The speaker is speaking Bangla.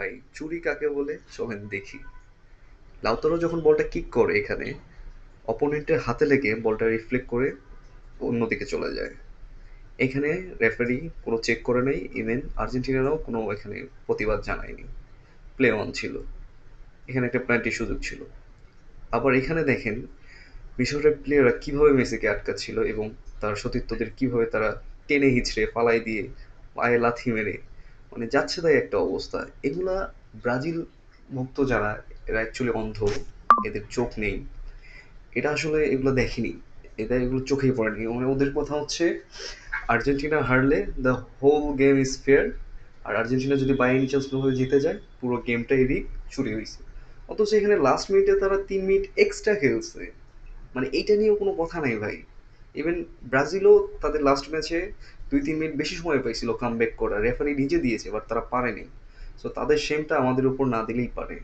ভাই, চুরি কাকে বলে চলেন দেখি। লাউতারো যখন বলটা কিক করে এখানে, অপোনেন্টের হাতে লেগে বলটা রিফ্লেক্ট করে অন্যদিকে চলে যায়। এখানে রেফারি কোনো চেক করে নেই, ইভেন আর্জেন্টিনারাও কোনো এখানে প্রতিবাদ জানায়নি। প্লে অন ছিল, এখানে একটা পেনাল্টির সুযোগ ছিল। আবার এখানে দেখেন মিশরের প্লেয়াররা কিভাবে মেসিকে আটকাচ্ছিল এবং তার সতীর্থদের কিভাবে তারা টেনে হিচড়ে পালাই দিয়ে পায়ে লাথি মেরে মানে যাচ্ছে তাই একটা অবস্থা। এগুলা ব্রাজিল ভক্ত যারা, এরা অ্যাকচুয়ালি অন্ধ, এদের চোখ নেই, এটা আসলে এগুলো দেখেনি, এগুলো চোখেই পড়েনি। মানে ওদের কথা হচ্ছে আর্জেন্টিনা হারলে the whole game is fair, আর আর্জেন্টিনা যদি বাই এনি চান্স কোনোভাবে জিতে যায় পুরো গেমটাই এরই চুরি হয়েছে। অথচ এখানে লাস্ট মিনিটে তারা 3 মিনিট এক্সট্রা খেলছে, মানে এইটা নিয়েও কোনো কথা নাই ভাই। ইভেন ব্রাজিলও তাদের লাস্ট ম্যাচে 2-3 মিনিট বেশি সময় পাইছিল কাম ব্যাক করার, রেফারি নিজে দিয়েছে বাট তারা পারেনি। সো তাদের সেমটা আমাদের উপর না দিলেই পারে।